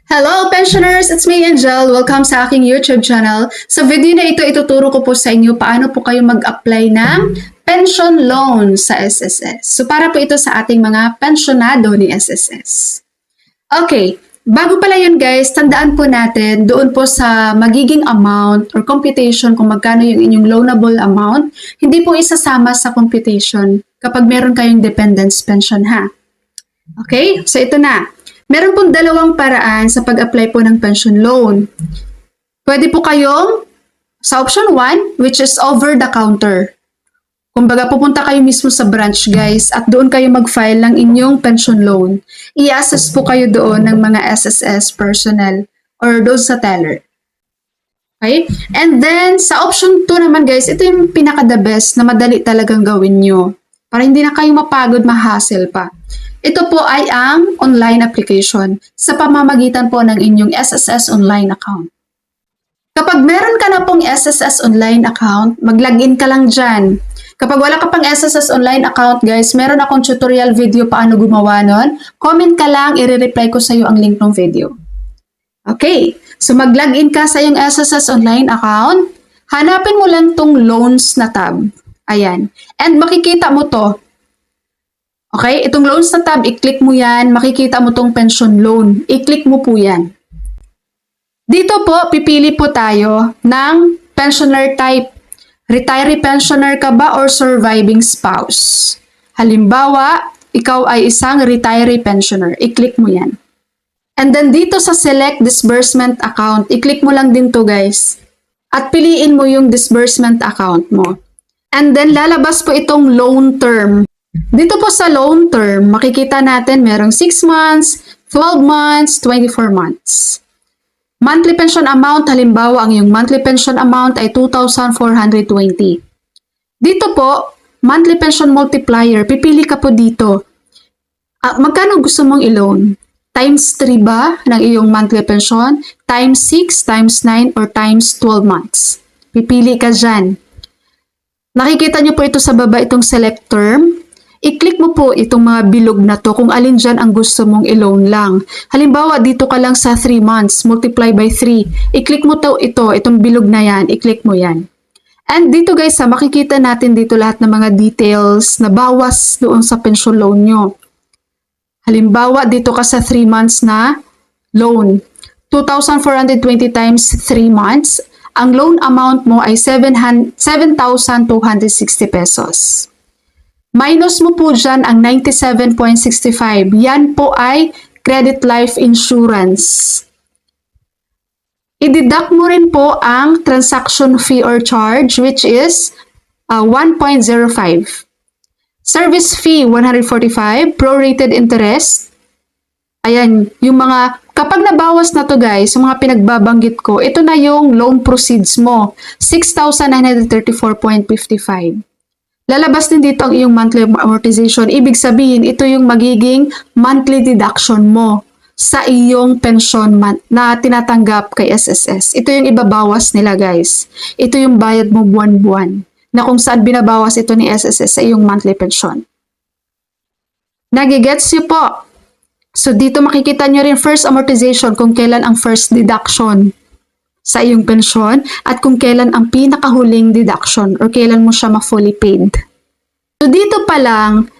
Hello, pensioners! It's me, Angel. Welcome sa aking YouTube channel. Sa video na ito, ituturo ko po sa inyo paano po kayo mag-apply ng pension loan sa SSS. So, para po ito sa ating mga pensionado ni SSS. Okay, bago pala yun guys, tandaan po natin doon po sa magiging amount or computation kung magkano yung inyong loanable amount, hindi po isasama sa computation kapag meron kayong dependents pension ha. Okay, so ito na. Meron pong dalawang paraan sa pag-apply po ng pension loan. Pwede po kayong sa option 1, which is over the counter. Kumbaga, pupunta kayo mismo sa branch guys at doon kayo mag-file ng inyong pension loan. I-assess po kayo doon ng mga SSS personnel or doon sa teller. Okay? And then, sa option 2 naman guys, ito yung pinaka-the best na madali talagang gawin nyo. Para hindi na kayo mapagod, ma-hassle pa. Ito po ay ang online application sa pamamagitan po ng inyong SSS online account. Kapag meron ka na pong SSS online account, mag-login ka lang dyan. Kapag wala ka pang SSS online account guys, meron akong tutorial video paano gumawa nun. Comment ka lang, i-reply ko sa iyo ang link ng video. Okay, so mag-login ka sa iyong SSS online account. Hanapin mo lang tong loans na tab. Ayan. And makikita mo to. Okay, itong loans na tab, i-click mo yan, makikita mo tong pension loan. I-click mo po yan. Dito po, pipili po tayo ng pensioner type. Retiree pensioner ka ba or surviving spouse? Halimbawa, ikaw ay isang retiree pensioner. I-click mo yan. And then dito sa select disbursement account, i-click mo lang din to guys. At piliin mo yung disbursement account mo. And then lalabas po itong loan term. Dito po sa loan term, makikita natin merong 6 months, 12 months, 24 months. Monthly pension amount, halimbawa ang iyong monthly pension amount ay 2,420. Dito po, monthly pension multiplier, pipili ka po dito. Magkano gusto mong i-loan? Times 3 ba ng iyong monthly pension? Times 6, times 9, or times 12 months? Pipili ka dyan. Nakikita niyo po ito sa baba, itong select term. I-click mo po itong mga bilog na to kung alin dyan ang gusto mong i-loan lang. Halimbawa, dito ka lang sa 3 months, multiply by 3. I-click mo itong bilog na yan, i-click mo yan. And dito guys, makikita natin dito lahat ng mga details na bawas doon sa pension loan nyo. Halimbawa, dito ka sa 3 months na loan. 2,420 times 3 months. Ang loan amount mo ay 7,260 pesos. Minus mo po dyan ang 97.65. Yan po ay credit life insurance. I-deduct mo rin po ang transaction fee or charge which is 1.05. Service fee 145. Prorated interest. Ayan, yung mga, kapag nabawas na to guys, yung mga pinagbabanggit ko, ito na yung loan proceeds mo. 6,934.55. Lalabas din dito ang iyong monthly amortization. Ibig sabihin, ito yung magiging monthly deduction mo sa iyong pension na tinatanggap kay SSS. Ito yung ibabawas nila guys. Ito yung bayad mo buwan-buwan na kung saan binabawas ito ni SSS sa iyong monthly pension. Nagigets niyo po? So dito makikita nyo rin first amortization kung kailan ang first deduction sa iyong pensyon at kung kailan ang pinakahuling deduction or kailan mo siya ma-fully paid. So dito pa lang,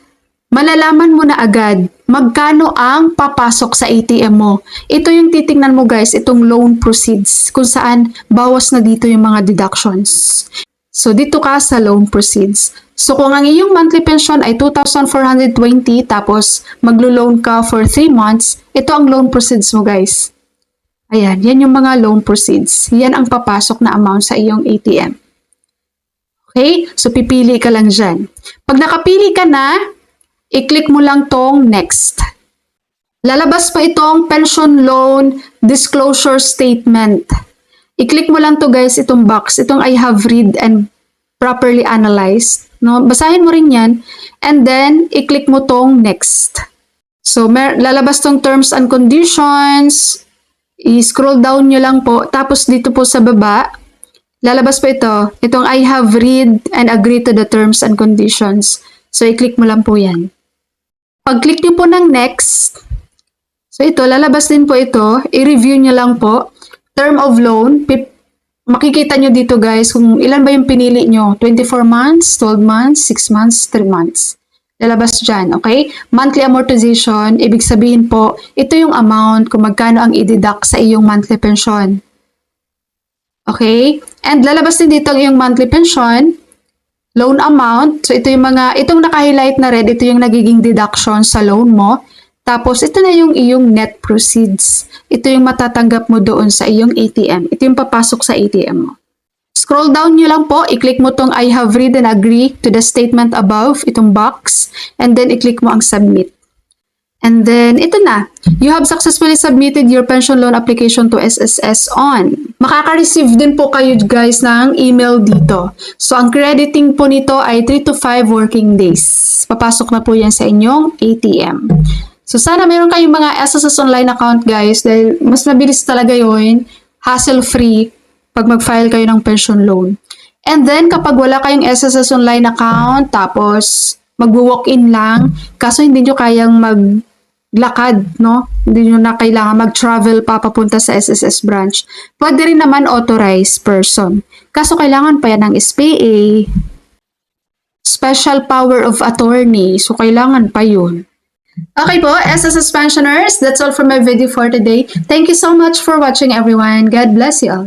malalaman mo na agad magkano ang papasok sa ATM mo. Ito yung titingnan mo guys, itong loan proceeds kung saan bawas na dito yung mga deductions. So dito ka sa loan proceeds. So kung ang iyong monthly pension ay 2,420 tapos maglo-loan ka for 3 months, ito ang loan proceeds mo guys. Ayan, yan yung mga loan proceeds. Yan ang papasok na amount sa iyong ATM. Okay? So, pipili ka lang dyan. Pag nakapili ka na, i-click mo lang tong next. Lalabas pa itong pension loan disclosure statement. I-click mo lang to guys, itong box. Itong I have read and properly analyzed. No? Basahin mo rin yan. And then, i-click mo tong next. So, lalabas tong terms and conditions. I-scroll down nyo lang po. Tapos dito po sa baba, lalabas po ito. Itong I have read and agree to the terms and conditions. So, i-click mo lang po yan. Pag-click nyo po ng next, So ito, lalabas din po ito. I-review nyo lang po. Term of loan, makikita nyo dito guys kung ilan ba yung pinili nyo. 24 months, 12 months, 6 months, 3 months. Lalabas dyan, okay? Monthly amortization, ibig sabihin po, ito yung amount kung magkano ang i-deduct sa iyong monthly pension. Okay? And lalabas din dito yung monthly pension, loan amount. So ito yung itong naka-highlight na red, ito yung nagiging deduction sa loan mo. Tapos, ito na yung iyong net proceeds. Ito yung matatanggap mo doon sa iyong ATM. Ito yung papasok sa ATM mo. Scroll down nyo lang po. I-click mo tong I have read and agree to the statement above, itong box. And then, i-click mo ang submit. And then, ito na. You have successfully submitted your pension loan application to SSS on. Makaka-receive din po kayo guys ng email dito. So, ang crediting po nito ay 3 to 5 working days. Papasok na po yan sa inyong ATM. So, sana meron kayong mga SSS online account guys dahil mas mabilis talaga yun, hassle-free pag mag-file kayo ng pension loan. And then, kapag wala kayong SSS online account, tapos mag-walk-in lang, kaso hindi nyo kayang maglakad, no? Hindi nyo na kailangan mag-travel papunta sa SSS branch. Pwede rin naman authorized person. Kaso kailangan pa yan ng SPA, special power of attorney. So, kailangan pa yun. Okay po, SSS pensioners, that's all for my video for today. Thank you so much for watching everyone. God bless you all.